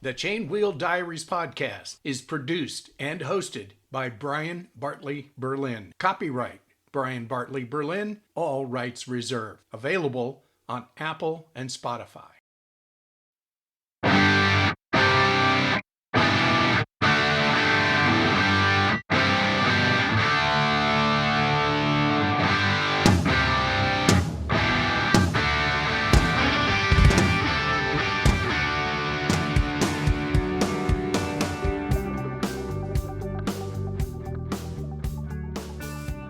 The Chainwheel Diaries podcast is produced and hosted by Brian Bartley Berlin. Copyright Brian Bartley Berlin, all rights reserved. Available on Apple and Spotify.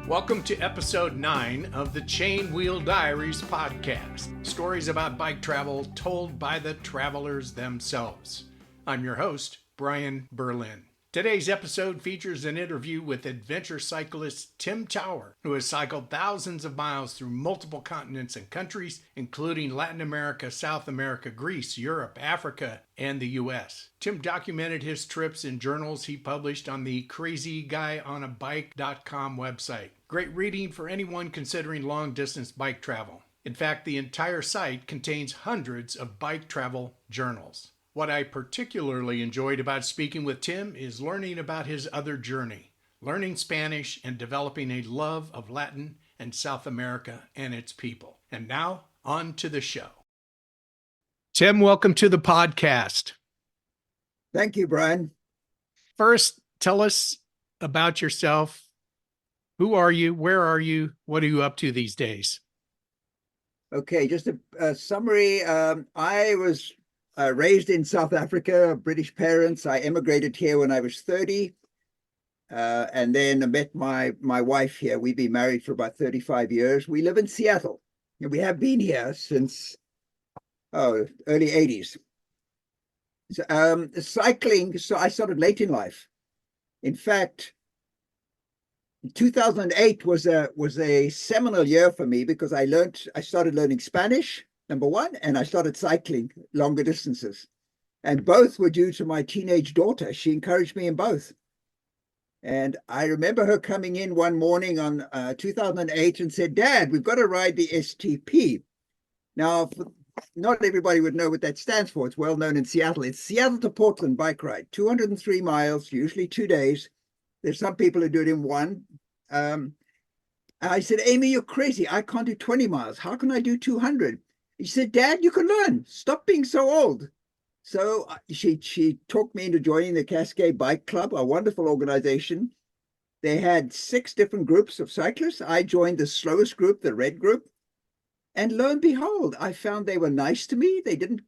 Welcome to episode 9 of the Chainwheel Diaries podcast. Stories about bike travel told by the travelers themselves. I'm your host, Brian Berlin. Today's episode features an interview with adventure cyclist Tim Tower, who has cycled thousands of miles through multiple continents and countries, including Latin America, South America, Greece, Europe, Africa, and the U.S. Tim documented his trips in journals he published on the crazyguyonabike.com website. Great reading for anyone considering long-distance bike travel. In fact, the entire site contains hundreds of bike travel journals. What I particularly enjoyed about speaking with Tim is learning about his other journey, learning Spanish and developing a love of Latin and South America and its people. And now, on to the show. Tim, welcome to the podcast. Thank you, Brian. First, tell us about yourself. Who are you? Where are you? What are you up to these days? Okay, just a summary. I was raised in South Africa, British parents. I immigrated here when I was 30, and then I met my wife here. We've been married for about 35 years. We live in Seattle, and we have been here since early 80s. So, cycling, so I started late in life. In fact, 2008 was a seminal year for me because I started learning Spanish, number one, and I started cycling longer distances. And both were due to my teenage daughter. She encouraged me in both. And I remember her coming in one morning on 2008 and said, "Dad, we've got to ride the STP." Now, not everybody would know what that stands for. It's well known in Seattle. It's Seattle to Portland bike ride, 203 miles, usually 2 days. There's some people who do it in one. I said, "Amy, you're crazy. I can't do 20 miles. How can I do 200? She said, "Dad, you can learn. Stop being so old." So she talked me into joining the Cascade Bike Club, a wonderful organization. They had 6 different groups of cyclists. I joined the slowest group, the red group. And lo and behold, I found they were nice to me. They didn't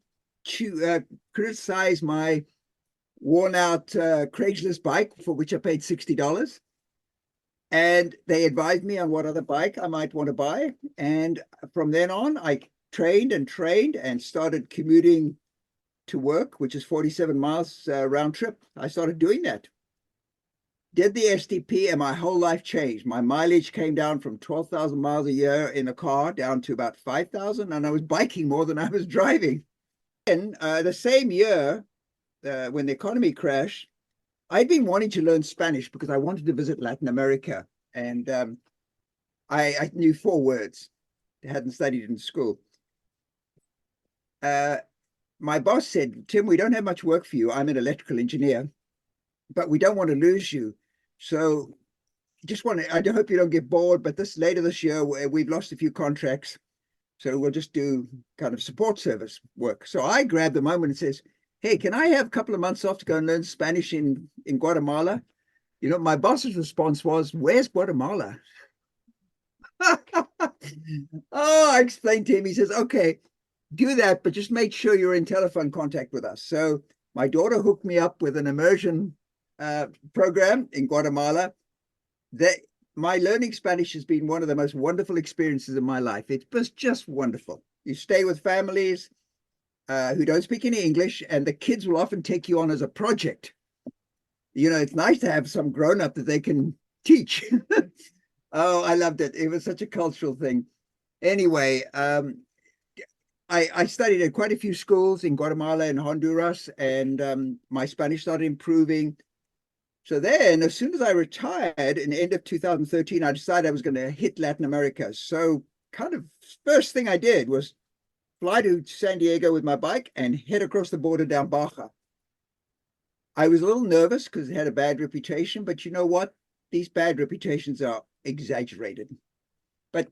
criticize my worn-out Craigslist bike, for which I paid $60. And they advised me on what other bike I might want to buy. And from then on, I trained and started commuting to work, which is 47 miles round trip. I started doing that. Did the STP, and my whole life changed. My mileage came down from 12,000 miles a year in a car down to about 5,000, and I was biking more than I was driving. And the same year, when the economy crashed, I'd been wanting to learn Spanish because I wanted to visit Latin America. And I knew 4 words. I hadn't studied in school. My boss said, "Tim, we don't have much work for you. I'm an electrical engineer, but we don't want to lose you. So I hope you don't get bored, but later this year, we've lost a few contracts. So we'll just do kind of support service work." So I grabbed the moment and says, "Hey, can I have a couple of months off to go and learn Spanish in Guatemala?" You know, my boss's response was, "Where's Guatemala?" Oh, I explained to him. He says, "Okay, do that, but just make sure you're in telephone contact with us." So my daughter hooked me up with an immersion program in Guatemala. My learning Spanish has been one of the most wonderful experiences in my life. It was just wonderful. You stay with families who don't speak any English, and the kids will often take you on as a project. You know, it's nice to have some grown-up that they can teach. Oh, I loved it. It was such a cultural thing. Anyway, I studied at quite a few schools in Guatemala and Honduras, and my Spanish started improving. So then, as soon as I retired in the end of 2013, I decided I was going to hit Latin America. So kind of first thing I did was fly to San Diego with my bike and head across the border down Baja. I was a little nervous because it had a bad reputation, but you know what? These bad reputations are exaggerated. But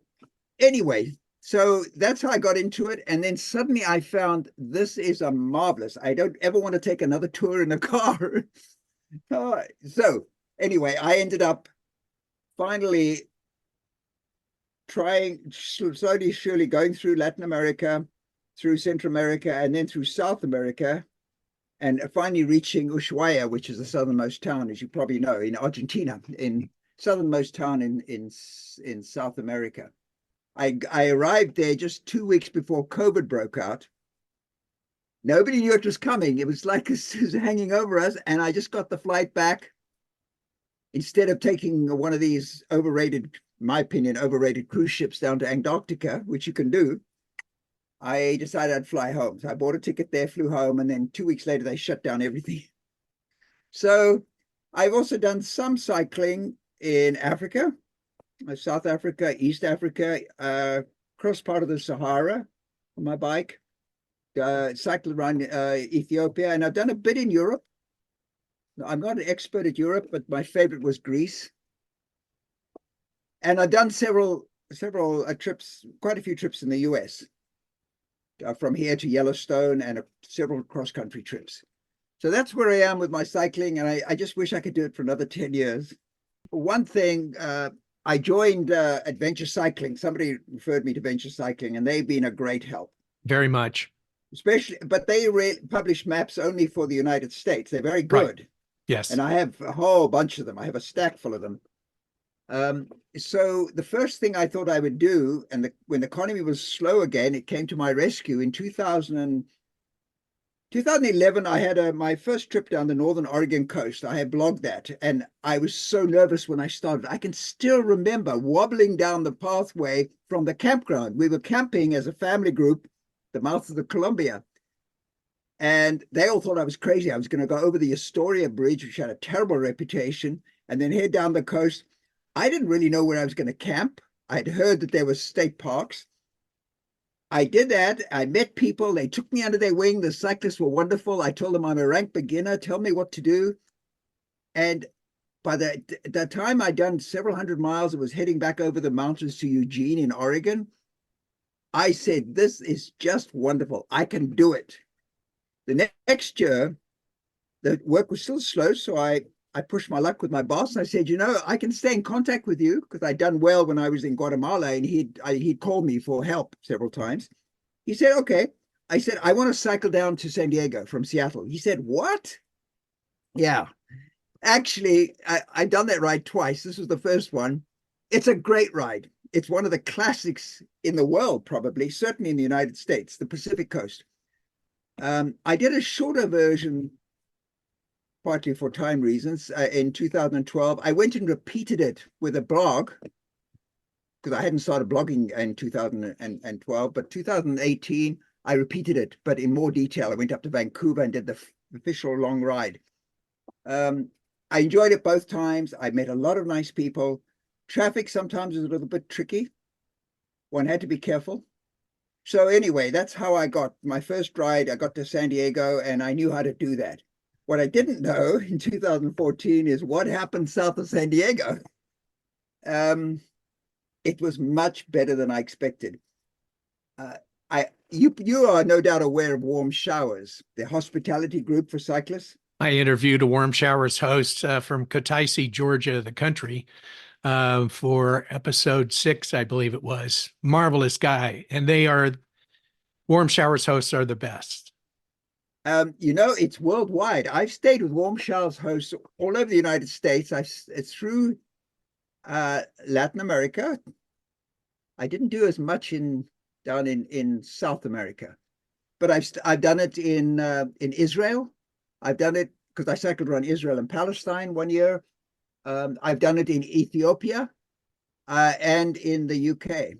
anyway, so that's how I got into it. And then suddenly I found this is a marvelous. I don't ever want to take another tour in a car. So anyway, I ended up finally trying slowly, surely going through Latin America, through Central America, and then through South America, and finally reaching Ushuaia, which is the southernmost town, as you probably know, in Argentina, in southernmost town in South America. I arrived there just 2 weeks before COVID broke out. Nobody knew it was coming. It was like it was hanging over us, and I just got the flight back. Instead of taking one of these overrated, in my opinion, overrated cruise ships down to Antarctica, which you can do, I decided I'd fly home. So I bought a ticket there, flew home, and then 2 weeks later, they shut down everything. So I've also done some cycling in Africa, South Africa, East Africa, cross part of the Sahara on my bike, cycled around Ethiopia, and I've done a bit in Europe. I'm not an expert at Europe, but my favorite was Greece. And I've done several trips, quite a few trips in the US, from here to Yellowstone, and several cross-country trips. So that's where I am with my cycling, and I just wish I could do it for another 10 years. One thing, I joined Adventure Cycling. Somebody referred me to Adventure Cycling, and they've been a great help. Very much. Especially, but they publish maps only for the United States. They're very good. Right. Yes. And I have a whole bunch of them. I have a stack full of them. So the first thing I thought I would do, and when the economy was slow again, it came to my rescue in 2011. I had my first trip down the northern Oregon coast. I had blogged that, and I was so nervous when I started. I can still remember wobbling down the pathway from the campground. We were camping as a family group, the mouth of the Columbia. And they all thought I was crazy. I was going to go over the Astoria Bridge, which had a terrible reputation, and then head down the coast. I didn't really know where I was going to camp. I'd heard that there were state parks. I did that. I met people. They took me under their wing. The cyclists were wonderful. I told them I'm a rank beginner. Tell me what to do. And by the time I'd done several hundred miles, I was heading back over the mountains to Eugene in Oregon. I said, this is just wonderful. I can do it. The next year, the work was still slow, so I pushed my luck with my boss. I said, I can stay in contact with you, because I'd done well when I was in Guatemala, and he'd called me for help several times. He said, okay. I said, I want to cycle down to San Diego from Seattle. He said, what? Yeah. Actually, I've done that ride twice. This was the first one. It's a great ride. It's one of the classics in the world, probably, certainly in the United States, the Pacific Coast. I did a shorter version, partly for time reasons, in 2012. I went and repeated it with a blog, because I hadn't started blogging in 2012, but 2018, I repeated it, but in more detail. I went up to Vancouver and did the official long ride. I enjoyed it both times. I met a lot of nice people. Traffic sometimes is a little bit tricky. One had to be careful. So anyway, that's how I got my first ride. I got to San Diego, and I knew how to do that. What I didn't know in 2014 is what happened south of San Diego. It was much better than I expected. You are no doubt aware of Warm Showers, the hospitality group for cyclists. I interviewed a Warm Showers host from Kutaisi, Georgia, the country, for episode 6, I believe it was. Marvelous guy. And Warm Showers hosts are the best. It's worldwide. I've stayed with Warm Showers hosts all over the United States. It's through Latin America. I didn't do as much down in South America, but I've done it in Israel. I've done it because I cycled around Israel and Palestine one year. I've done it in Ethiopia and in the UK.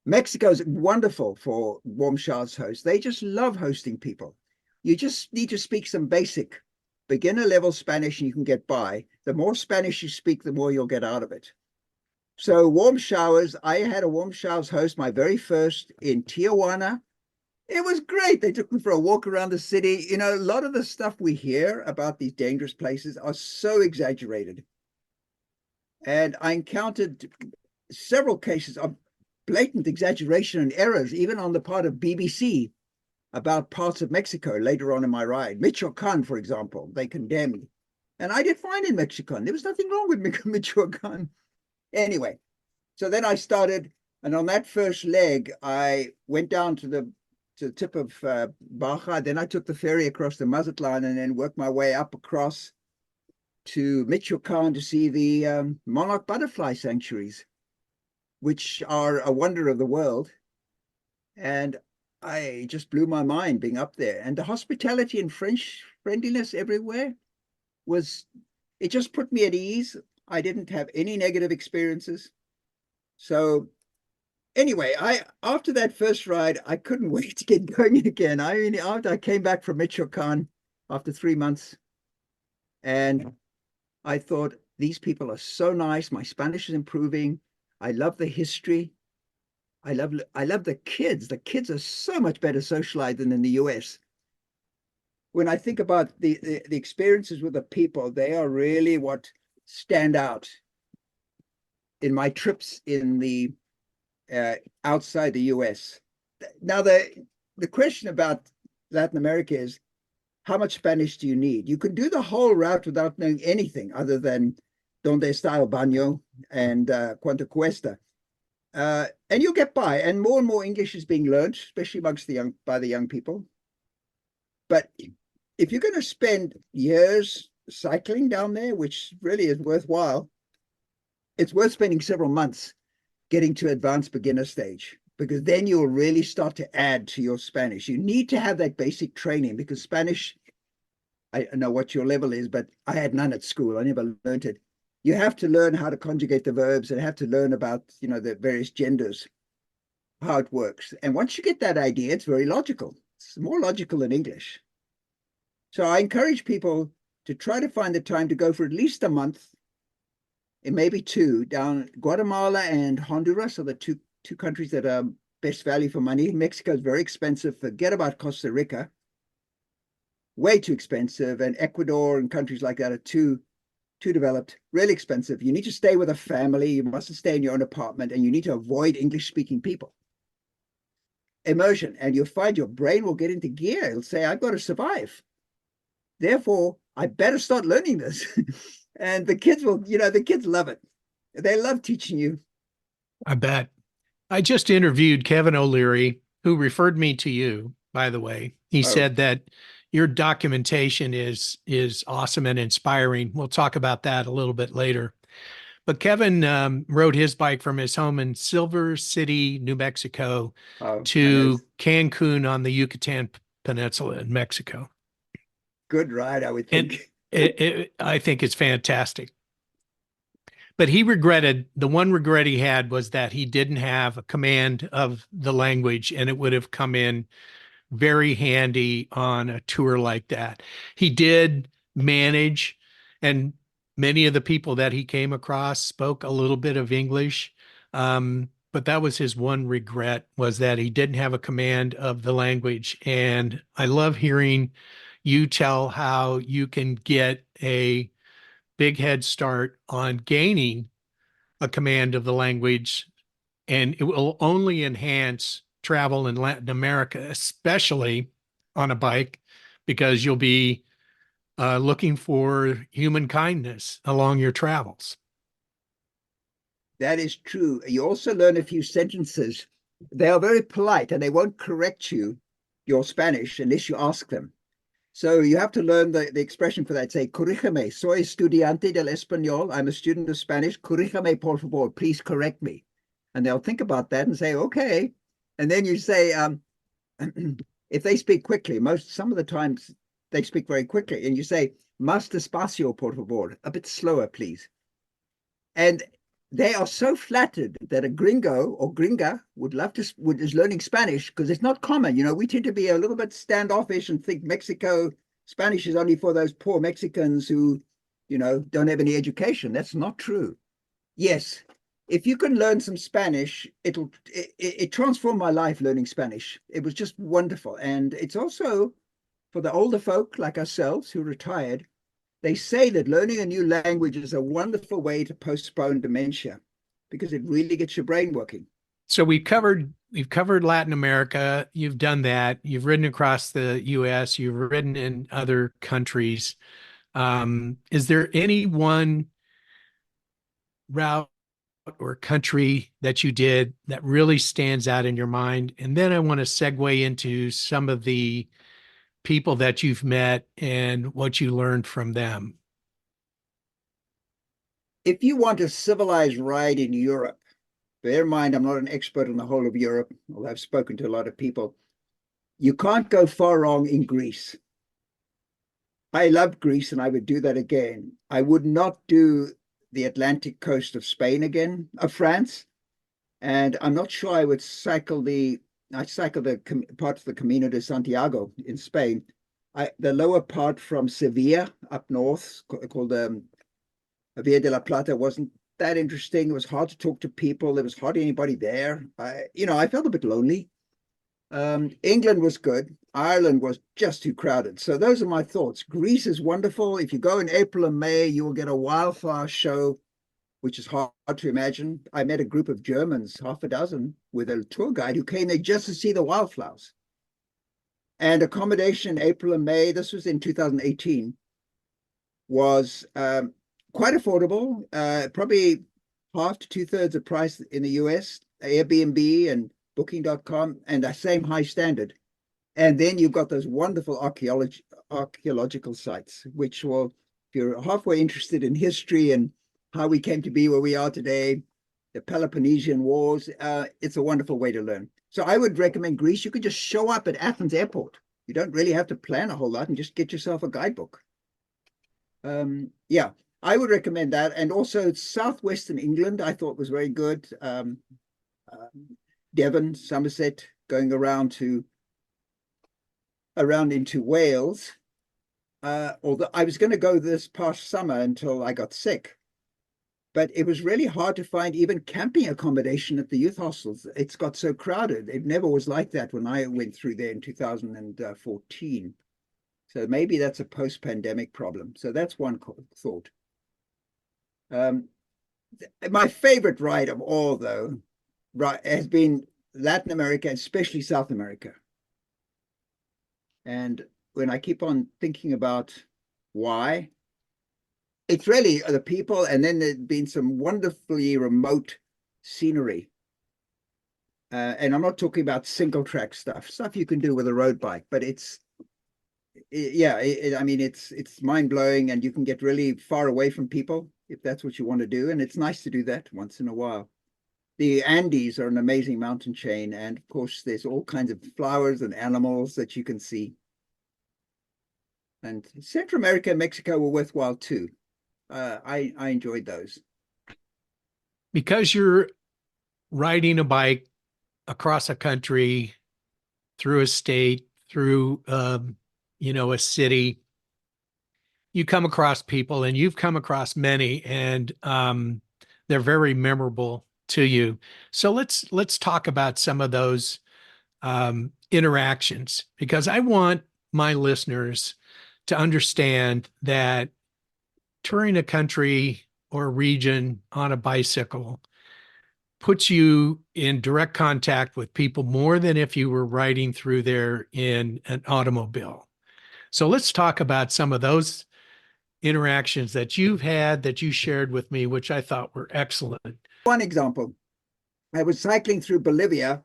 Mexico is wonderful for Warm Showers hosts. They just love hosting people. You just need to speak some basic beginner level Spanish and you can get by. The more Spanish you speak, the more you'll get out of it. So Warm Showers, I had a Warm Showers host, my very first, in Tijuana, It was great. They took me for a walk around the city. You know, a lot of the stuff we hear about these dangerous places are so exaggerated. And I encountered several cases of blatant exaggeration and errors, even on the part of BBC about parts of Mexico later on in my ride. Michoacan, for example, they condemned. And I did fine in Mexico. There was nothing wrong with Michoacan. Anyway, so then I started, and on that first leg, I went down to the tip of Baja. Then I took the ferry across the Mazatlan and then worked my way up across to Michoacan to see the monarch butterfly sanctuaries, which are a wonder of the world. And I just blew my mind being up there. And the hospitality and French friendliness everywhere it just put me at ease. I didn't have any negative experiences. So anyway, after that first ride, I couldn't wait to get going again. I mean, after I came back from Michoacan after 3 months, and I thought, these people are so nice. My Spanish is improving. I love the history. I love the kids. The kids are so much better socialized than in the US. When I think about the experiences with the people, they are really what stand out in my trips in the outside the US. Now, the question about Latin America is, how much Spanish do you need? You can do the whole route without knowing anything other than donde está el baño and cuánto cuesta. And you'll get by. And more English is being learned, especially amongst by the young people. But if you're going to spend years cycling down there, which really is worthwhile, it's worth spending several months getting to advanced beginner stage, because then you'll really start to add to your Spanish. You need to have that basic training, because Spanish, I don't know what your level is, but I had none at school. I never learned it. You have to learn how to conjugate the verbs and have to learn about, the various genders, how it works. And once you get that idea, it's very logical. It's more logical than English. So I encourage people to try to find the time to go for at least a month, and maybe two, down Guatemala and Honduras are the two countries that are best value for money. Mexico is very expensive. Forget about Costa Rica. Way too expensive. And Ecuador and countries like that are too developed, really expensive. You need to stay with a family. You mustn't stay in your own apartment, and you need to avoid English-speaking people. Immersion, and you'll find your brain will get into gear. It'll say, I've got to survive. Therefore, I better start learning this. And the kids the kids love it. They love teaching you. I bet. I just interviewed Kevin O'Leary, who referred me to you, by the way. He said that your documentation is awesome and inspiring. We'll talk about that a little bit later. But Kevin rode his bike from his home in Silver City, New Mexico, to Cancun on the Yucatan Peninsula in Mexico. Good ride, I would think. I think it's fantastic. But the one regret he had was that he didn't have a command of the language, and it would have come in very handy on a tour like that. He did manage, and many of the people that he came across spoke a little bit of English. But that was his one regret, was that he didn't have a command of the language. And I love hearing you tell how you can get a big head start on gaining a command of the language, and it will only enhance travel in Latin America, especially on a bike, because you'll be looking for human kindness along your travels. That is true. You also learn a few sentences. They are very polite, and they won't correct your Spanish unless you ask them. So you have to learn the expression for that. Say, corrígeme, soy estudiante del español. I'm a student of Spanish. Corrígeme, por favor. Please correct me. And they'll think about that and say, okay. And then you say, if they speak quickly, some of the times they speak very quickly, and you say, más despacio, por favor. A bit slower, please. And they are so flattered that a gringo or gringa is learning Spanish, because it's not common. We tend to be a little bit standoffish and think Spanish is only for those poor Mexicans who, don't have any education. That's not true. Yes, if you can learn some Spanish, it transformed my life learning Spanish. It was just wonderful. And it's also for the older folk like ourselves who retired, they say that learning a new language is a wonderful way to postpone dementia because it really gets your brain working. So we've covered Latin America. You've done that. You've ridden across the U.S. You've ridden in other countries. Is there any one route or country that you did that really stands out in your mind? And then I want to segue into some of the people that you've met and what you learned from them. If you want a civilized ride in Europe, bear in mind, I'm not an expert on the whole of Europe, although I've spoken to a lot of people. You can't go far wrong in Greece. I loved Greece and I would do that again. I would not do the Atlantic coast of Spain again, of France. And I'm not sure I would I cycled the part of the Camino de Santiago in Spain. The lower part from Sevilla up north, called Via de la Plata, wasn't that interesting. It was hard to talk to people. There was hardly anybody there. I felt a bit lonely. England was good. Ireland was just too crowded. So those are my thoughts. Greece is wonderful. If you go in April and May, you will get a wildflower show, which is hard to imagine. I met a group of Germans, half a dozen, with a tour guide who came there just to see the wildflowers. And accommodation in April and May, this was in 2018, was quite affordable, probably half to two-thirds the price in the US, Airbnb and Booking.com, and the same high standard. And then you've got those wonderful archaeological sites, which will, if you're halfway interested in history and how we came to be where we are today, the Peloponnesian Wars, it's a wonderful way to learn. So I would recommend Greece. You could just show up at Athens airport. You don't really have to plan a whole lot and just get yourself a guidebook. Yeah, I would recommend that. And also southwestern England, I thought was very good. Devon, Somerset, going around into Wales. Although I was going to go this past summer until I got sick. But it was really hard to find even camping accommodation at the youth hostels. It's got so crowded. It never was like that when I went through there in 2014. So maybe that's a post-pandemic problem. So that's one thought. My favorite ride of all, though, has been Latin America, especially South America. And when I keep on thinking about why, it's really the people, and then there's been some wonderfully remote scenery. And I'm not talking about single track stuff you can do with a road bike, but it's mind blowing, and you can get really far away from people if that's what you want to do. And it's nice to do that once in a while. The Andes are an amazing mountain chain. And of course, there's all kinds of flowers and animals that you can see. And Central America and Mexico were worthwhile too. I enjoyed those. Because you're riding a bike across a country, through a state, through a city, you come across people, and you've come across many, and they're very memorable to you. So let's talk about some of those interactions, because I want my listeners to understand that touring a country or region on a bicycle puts you in direct contact with people more than if you were riding through there in an automobile. So let's talk about some of those interactions that you've had, that you shared with me, which I thought were excellent. One example, I was cycling through Bolivia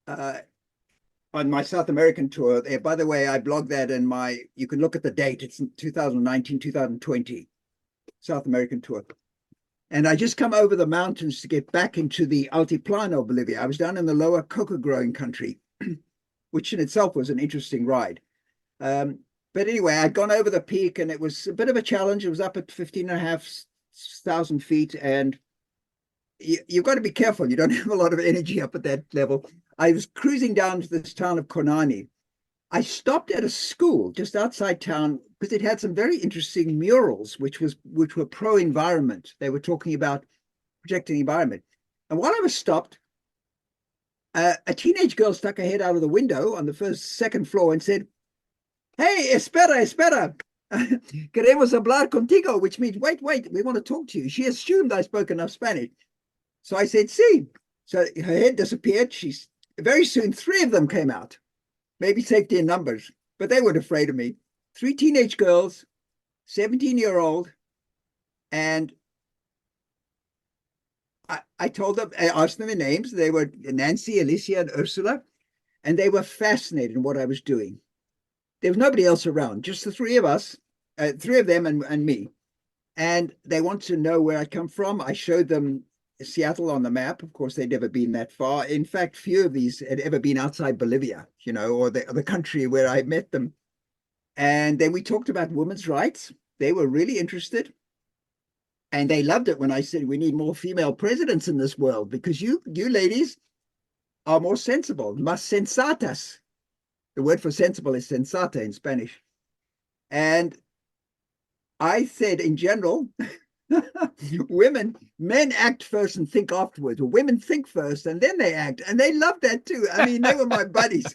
on my South American tour. By the way, I blogged that you can look at the date. It's 2019, 2020, South American tour. And I just come over the mountains to get back into the Altiplano, Bolivia. I was down in the lower coca growing country, which in itself was an interesting ride. But anyway, I'd gone over the peak, and it was a bit of a challenge. It was up at 15,500 feet, and you've got to be careful. You don't have a lot of energy up at that level. I was cruising down to this town of Conani. I stopped at a school just outside town because it had some very interesting murals, which were pro-environment. They were talking about protecting the environment. And while I was stopped, a teenage girl stuck her head out of the window on the second floor and said, "Hey, espera. Queremos hablar contigo," which means, wait, we want to talk to you. She assumed I spoke enough Spanish. So I said, "Sí." So her head disappeared. Very soon, 3 of them came out. Maybe safety in numbers, but they weren't afraid of me. 3 teenage girls, 17-year-old, and I told them, I asked them their names. They were Nancy, Alicia, and Ursula, and they were fascinated in what I was doing. There was nobody else around, just the 3 of us, 3 of them and me. And they wanted to know where I come from. I showed them Seattle on the map. Of course, they'd never been that far. In fact, few of these had ever been outside Bolivia, or the country where I met them. And then we talked about women's rights. They were really interested. And they loved it when I said, we need more female presidents in this world because you ladies are more sensible, más sensatas. The word for sensible is sensata in Spanish. And I said, in general, men act first and think afterwards. Well, women think first and then they act. And they loved that too. I mean, they were my buddies.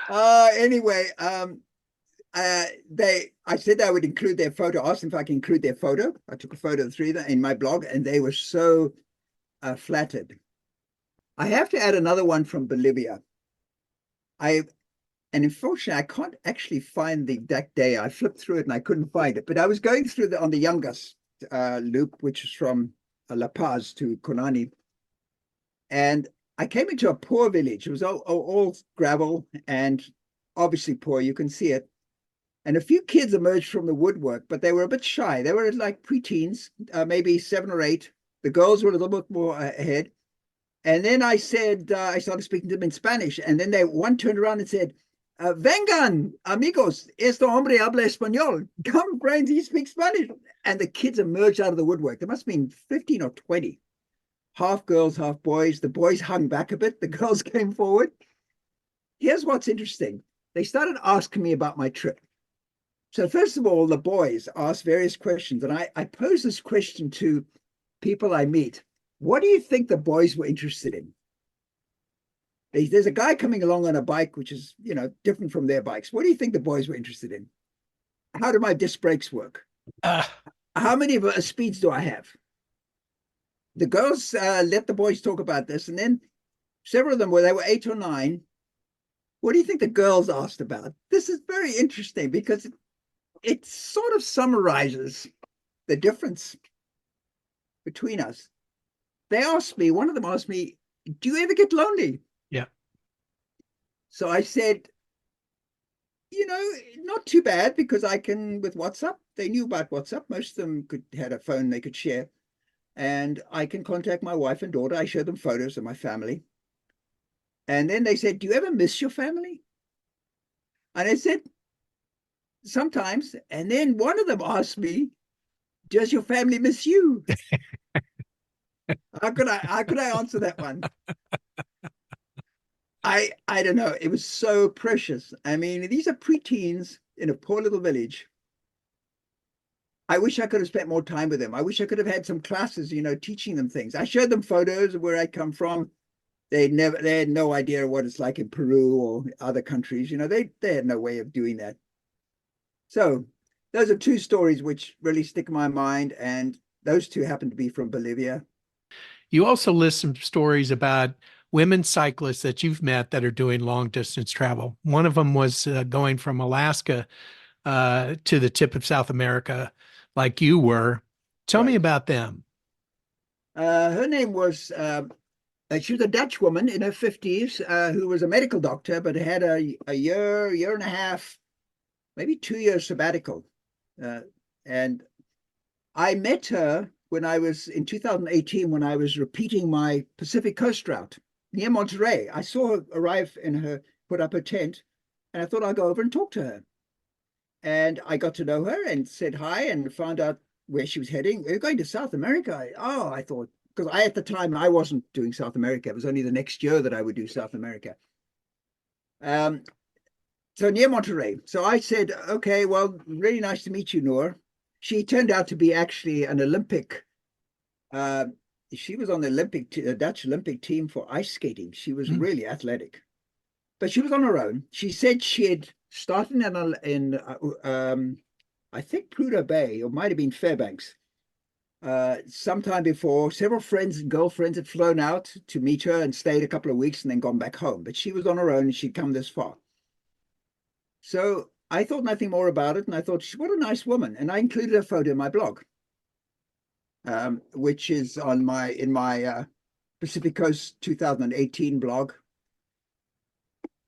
Anyway, I said I would include their photo, asked them if I can include their photo. I took a photo of the 3 of them in my blog, and they were so flattered. I have to add another one from Bolivia. And unfortunately, I can't actually find the exact day. I flipped through it and I couldn't find it. But I was going through on the Yungas loop, which is from La Paz to Conani. And I came into a poor village. It was all gravel and obviously poor. You can see it. And a few kids emerged from the woodwork, but they were a bit shy. They were like preteens, maybe 7 or 8. The girls were a little bit more ahead. And then I said, I started speaking to them in Spanish. And then one turned around and said, "Vengan, amigos, este hombre habla español. Come, friends, he speaks Spanish." And the kids emerged out of the woodwork. There must have been 15 or 20. Half girls, half boys. The boys hung back a bit. The girls came forward. Here's what's interesting. They started asking me about my trip. So first of all, the boys asked various questions. And I posed this question to people I meet. What do you think the boys were interested in? There's a guy coming along on a bike, which is, different from their bikes. What do you think the boys were interested in? How do my disc brakes work? How many speeds do I have? The girls let the boys talk about this. And then several of them, they were 8 or 9. What do you think the girls asked about? This is very interesting because it sort of summarizes the difference between us. One of them asked me, "Do you ever get lonely?" Yeah. So I said, not too bad because I can with WhatsApp. They knew about WhatsApp. Most of them had a phone they could share. And I can contact my wife and daughter. I showed them photos of my family. And then they said, "Do you ever miss your family?" And I said, "Sometimes." And then one of them asked me, "Does your family miss you?" How could I answer that one? I don't know. It was so precious. I mean, these are preteens in a poor little village. I wish I could have spent more time with them. I wish I could have had some classes, teaching them things. I showed them photos of where I come from. They had no idea what it's like in Peru or other countries. They had no way of doing that. So those are 2 stories which really stick in my mind. And those 2 happen to be from Bolivia. You also list some stories about women cyclists that you've met that are doing long distance travel. One of them was going from Alaska to the tip of South America, like you were. Tell me about them. Her name was, she was a Dutch woman in her 50s who was a medical doctor, but had a year and a half, maybe 2 years sabbatical. And I met her when I was in 2018, when I was repeating my Pacific Coast route near Monterey. I saw her arrive put up her tent, and I thought I'd go over and talk to her. And I got to know her and said hi and found out where she was heading. We're going to South America. I thought, because at the time I wasn't doing South America. It was only the next year that I would do South America. So near Monterey. So I said, "Okay, well, really nice to meet you, Noor." She turned out to be actually an Olympic Uh, she was on the Dutch Olympic team for ice skating. She was Mm. really athletic, but she was on her own. She said she had started I think Prudhoe Bay, or might have been Fairbanks, sometime before. Several friends and girlfriends had flown out to meet her and stayed a couple of weeks and then gone back home. But she was on her own and she'd come this far. So I thought nothing more about it. And I thought, what a nice woman. And I included a photo in my blog, which is in my Pacific Coast 2018 blog.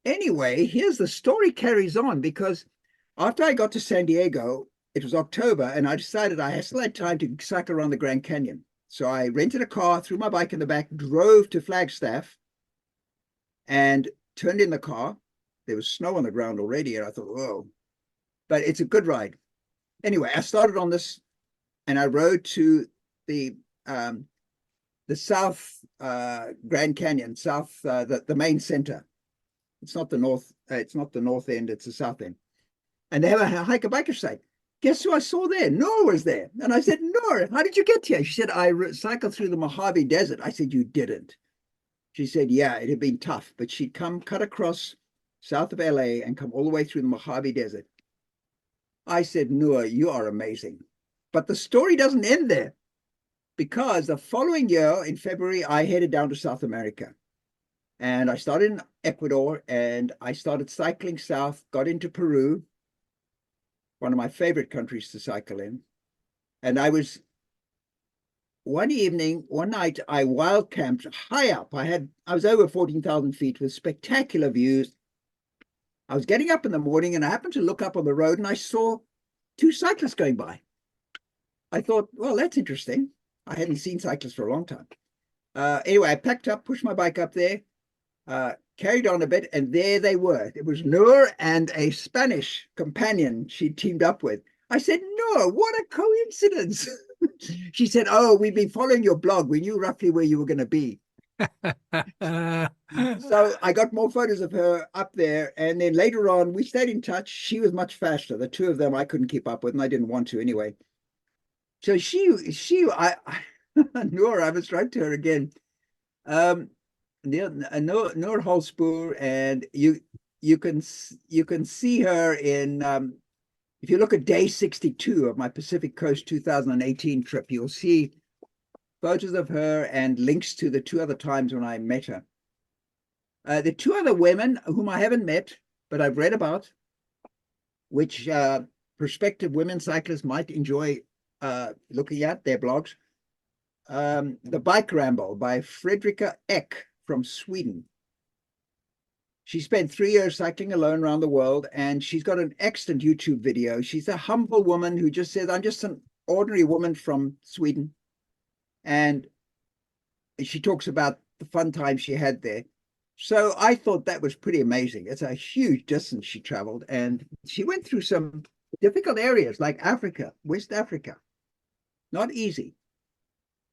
Anyway, here's the story carries on, because after I got to San Diego, it was October, and I decided I still had time to cycle around the Grand Canyon. So I rented a car, threw my bike in the back, drove to Flagstaff, and turned in the car. There was snow on the ground already, and I thought, whoa, but it's a good ride. Anyway, I started on this, and I rode to the South Grand Canyon, the main center. It's not the north. It's not the north end. It's the south end, and they have a hiker biker site. Guess who I saw there? Nora was there. And I said, Nora, how did you get here? She said, I cycled through the Mojave Desert. I said, you didn't. She said, yeah, it had been tough, but she'd cut across south of LA and come all the way through the Mojave Desert. I said, Nora, you are amazing. But the story doesn't end there, because the following year in February, I headed down to South America. And I started in Ecuador, and I started cycling south, got into Peru, one of my favorite countries to cycle in. And I was, one night, I wild camped high up. I was over 14,000 feet with spectacular views. I was getting up in the morning, and I happened to look up on the road, and I saw two cyclists going by. I thought, well, that's interesting. I hadn't seen cyclists for a long time. Anyway, I packed up, pushed my bike up there, carried on a bit, and there they were. It was Noor and a Spanish companion she teamed up with. I said, Noor, what a coincidence. She said, oh, we've been following your blog. We knew roughly where you were going to be. So I got more photos of her up there. And then later on, we stayed in touch. She was much faster. The two of them I couldn't keep up with, and I didn't want to anyway. So Noor, I was writing to her again. Noor Holspoor, and you can see her in if you look at day 62 of my Pacific Coast 2018 trip, you'll see photos of her and links to the two other times when I met her. The two other women whom I haven't met, but I've read about, which prospective women cyclists might enjoy looking at their blogs. The Bike Ramble by Fredrika Ek from Sweden. She spent 3 years cycling alone around the world, and she's got an excellent YouTube video. She's a humble woman who just says, I'm just an ordinary woman from Sweden. And she talks about the fun time she had there. So I thought that was pretty amazing. It's a huge distance she traveled, and she went through some difficult areas like Africa, West Africa. Not easy.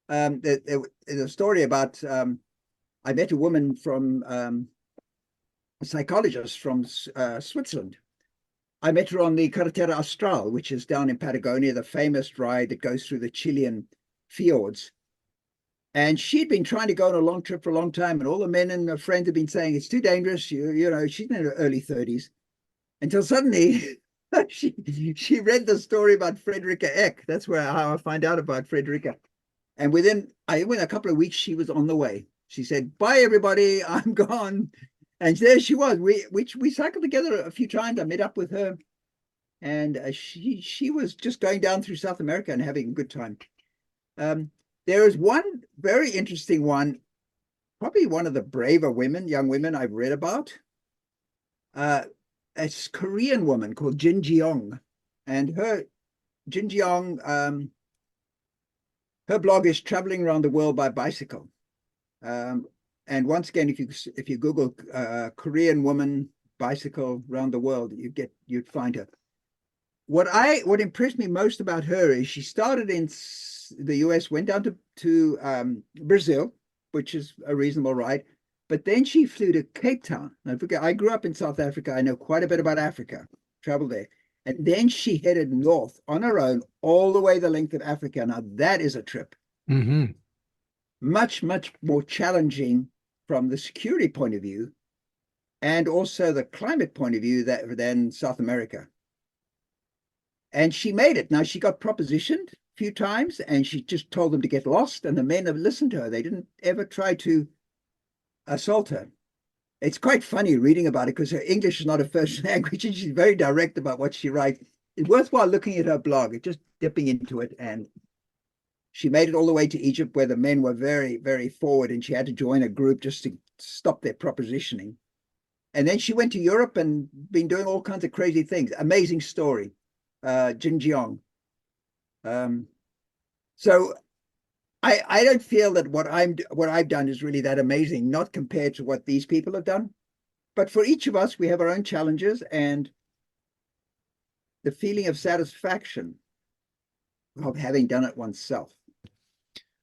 There's a story about, I met a woman from, a psychologist from Switzerland. I met her on the Carretera Austral, which is down in Patagonia, the famous ride that goes through the Chilean fjords. And she'd been trying to go on a long trip for a long time, and all the men and her friends had been saying, it's too dangerous. You know, she's in her early 30s. Until suddenly she read the story about Fredrika Ek. That's how I find out about Fredrika. And within a couple of weeks, she was on the way. She said, bye, everybody, I'm gone. And there she was. We cycled together a few times. I met up with her. And she was just going down through South America and having a good time. There is one very interesting one, probably one of the braver young women I've read about. A Korean woman called Jin Jeong. And Jin Jeong, her blog is Traveling Around the World by Bicycle. And once again, if you Google Korean woman bicycle around the world, you'd find her. What impressed me most about her is she started in the US, went down to Brazil, which is a reasonable ride, but then she flew to Cape Town. I grew up in South Africa. I know quite a bit about Africa, traveled there. And then she headed north on her own all the way the length of Africa. Now that is a trip. Hmm. Much, much more challenging from the security point of view and also the climate point of view than South America. And she made it. Now she got propositioned a few times and she just told them to get lost, and the men have listened to her. They didn't ever try to assault her. It's quite funny reading about it because her English is not her first language and she's very direct about what she writes. It's worthwhile looking at her blog, just dipping into it. And she made it all the way to Egypt where the men were very, very forward and she had to join a group just to stop their propositioning. And then she went to Europe and been doing all kinds of crazy things. Amazing story. Jinjiang. Um, so I don't feel that what I've done is really that amazing, not compared to what these people have done. But for each of us, we have our own challenges and the feeling of satisfaction of having done it oneself.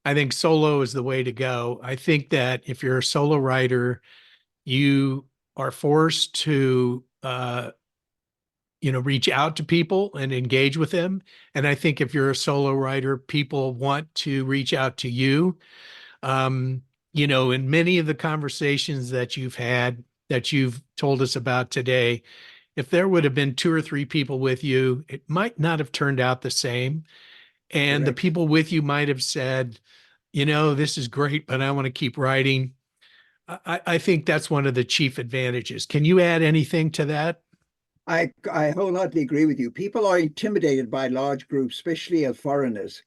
I think solo is the way to go. I think that if you're a solo writer, you are forced to reach out to people and engage with them. And I think if you're a solo writer, people want to reach out to you. Um, in many of the conversations that you've had, that you've told us about today, if there would have been two or three people with you, it might not have turned out the same. And the Correct. people with you might have said, this is great, but I want to keep writing. I think that's one of the chief advantages. Can you add anything to that? I wholeheartedly agree with you. People are intimidated by large groups, especially of foreigners,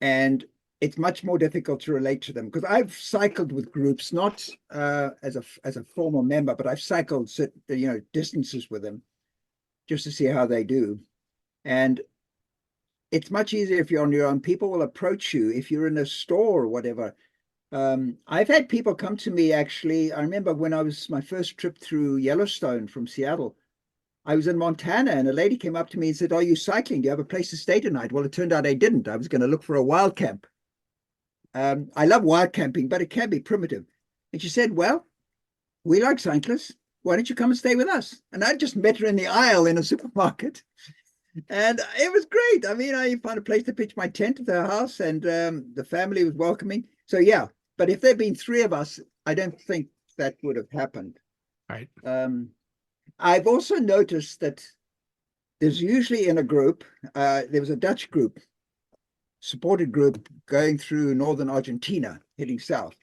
and it's much more difficult to relate to them because I've cycled with groups, not as a formal member, but I've cycled distances with them just to see how they do. And it's much easier if you're on your own. People will approach you if you're in a store or whatever. I've had people come to me actually. I remember when I was my first trip through Yellowstone from Seattle. I was in Montana and a lady came up to me and said, "Are you cycling? Do you have a place to stay tonight?" Well, it turned out I didn't. I was going to look for a wild camp. I love wild camping, but it can be primitive. And she said, "Well, we like cyclists. Why don't you come and stay with us?" And I just met her in the aisle in a supermarket. And it was great. I mean, I found a place to pitch my tent at her house and the family was welcoming. So, yeah. But if there'd been three of us, I don't think that would have happened. Right. I've also noticed that there's usually in a group, there was a Dutch group, supported group going through northern Argentina, heading south.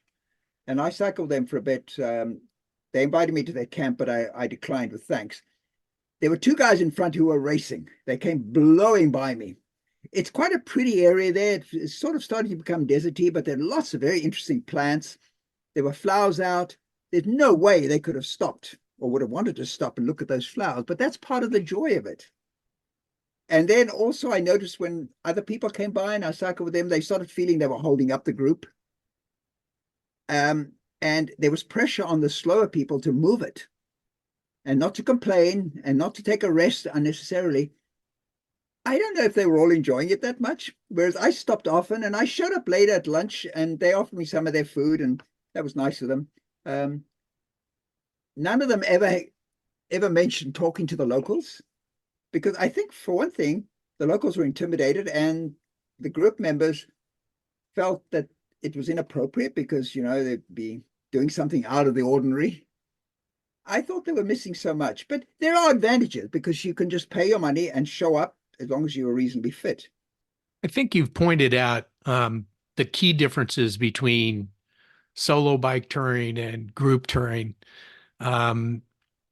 And I cycled them for a bit. They invited me to their camp, but I declined with thanks. There were two guys in front who were racing. They came blowing by me. It's quite a pretty area there. It's sort of starting to become deserty, but there are lots of very interesting plants. There were flowers out. There's no way they could have stopped or would have wanted to stop and look at those flowers, but that's part of the joy of it. And then also I noticed when other people came by and I cycled with them, they started feeling they were holding up the group. And there was pressure on the slower people to move it and not to complain and not to take a rest unnecessarily. I don't know if they were all enjoying it that much. Whereas I stopped often and I showed up later at lunch and they offered me some of their food and that was nice of them. None of them ever mentioned talking to the locals because I think for one thing, the locals were intimidated and the group members felt that it was inappropriate because, they'd be doing something out of the ordinary. I thought they were missing so much, but there are advantages because you can just pay your money and show up as long as you are reasonably fit. I think you've pointed out the key differences between solo bike touring and group touring. Um,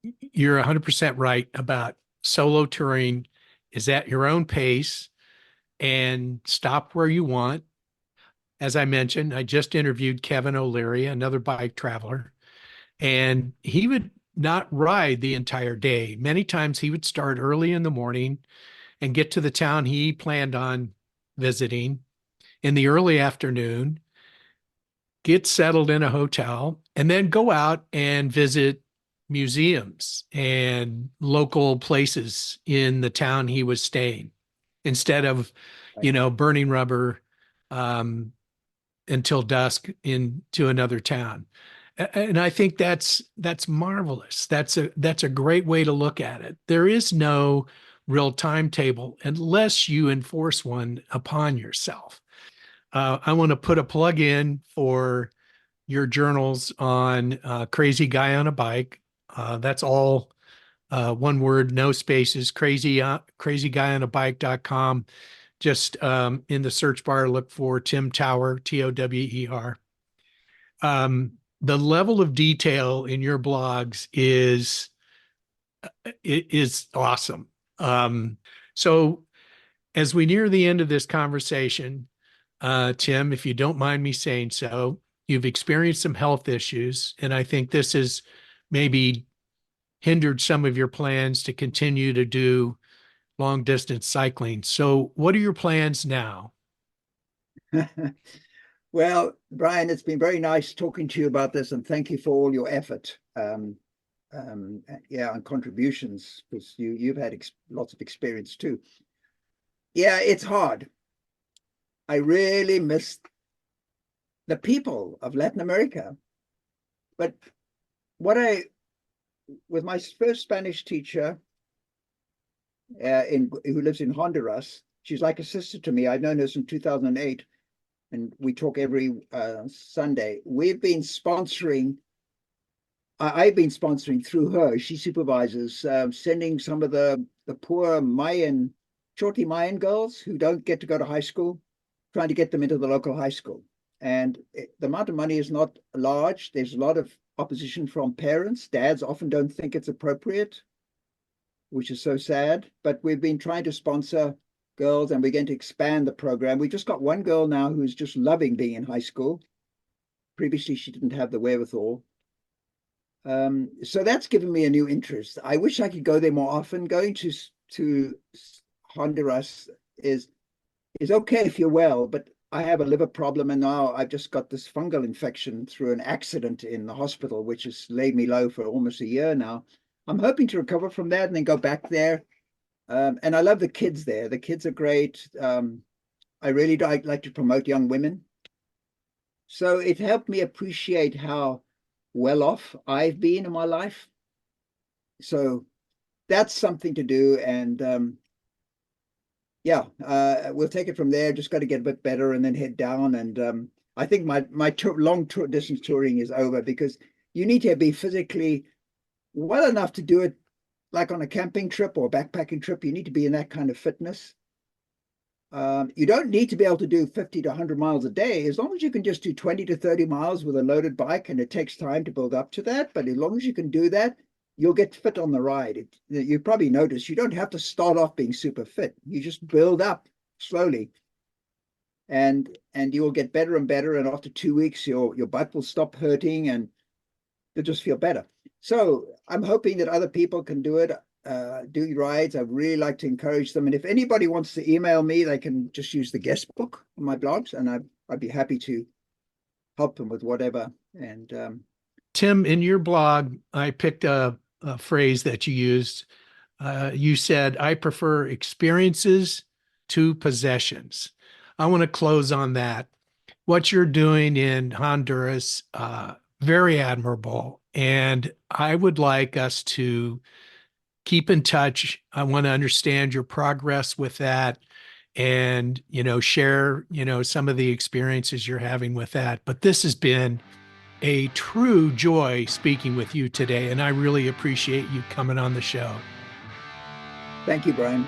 you're 100% right about solo touring is at your own pace and stop where you want. As I mentioned, I just interviewed Kevin O'Leary, another bike traveler, and he would not ride the entire day. Many times he would start early in the morning and get to the town he planned on visiting in the early afternoon, get settled in a hotel, and then go out and visit museums and local places in the town he was staying instead of, burning rubber um, until dusk into another town. And I think that's marvelous. That's a great way to look at it. There is no real timetable unless you enforce one upon yourself. I want to put a plug in for your journals on Crazy Guy on a Bike. That's all one word, no spaces, crazyguyonabike.com. Just in the search bar, look for Tim Tower, Tower. The level of detail in your blogs is awesome. So as we near the end of this conversation, Tim, if you don't mind me saying so, you've experienced some health issues, and I think this has maybe hindered some of your plans to continue to do long distance cycling. So, what are your plans now? Well, Brian, it's been very nice talking to you about this, and thank you for all your effort. Yeah, and contributions, because you've had lots of experience too. Yeah, it's hard. I really miss the people of Latin America. But with my first Spanish teacher, who lives in Honduras, she's like a sister to me. I've known her since 2008, and we talk every Sunday. I've been sponsoring through her. She supervises sending some of the poor shortly Mayan girls who don't get to go to high school, trying to get them into the local high school. And the amount of money is not large. There's a lot of opposition from parents. Dads often don't think it's appropriate, which is so sad. But we've been trying to sponsor girls, and we're going to expand the program. We just got one girl now who's just loving being in high school. Previously, she didn't have the wherewithal. So that's given me a new interest. I wish I could go there more often. Going to Honduras is okay if you're well, but I have a liver problem, and now I've just got this fungal infection through an accident in the hospital, which has laid me low for almost a year now. I'm hoping to recover from that and then go back there. And I love the kids there. The kids are great. I really like to promote young women. So it helped me appreciate how well off I've been in my life. So that's something to do. And yeah, we'll take it from there. Just got to get a bit better and then head down. And I think my long distance touring is over, because you need to be physically well enough to do it like on a camping trip or backpacking trip. You need to be in that kind of fitness. You don't need to be able to do 50 to 100 miles a day, as long as you can just do 20 to 30 miles with a loaded bike, and it takes time to build up to that. But as long as you can do that, you'll get fit on the ride. You probably notice you don't have to start off being super fit. You just build up slowly, and you will get better and better. And after 2 weeks, your butt will stop hurting, and you'll just feel better. So I'm hoping that other people can do it, do rides. I'd really like to encourage them. And if anybody wants to email me, they can just use the guest book on my blogs, and I'd be happy to help them with whatever. And Tim, in your blog, I picked a phrase that you used. You said, "I prefer experiences to possessions." I want to close on that. What you're doing in Honduras, very admirable. And I would like us to keep in touch. I want to understand your progress with that, and, share, some of the experiences you're having with that. But this has been a true joy speaking with you today, and I really appreciate you coming on the show. Thank you, Brian.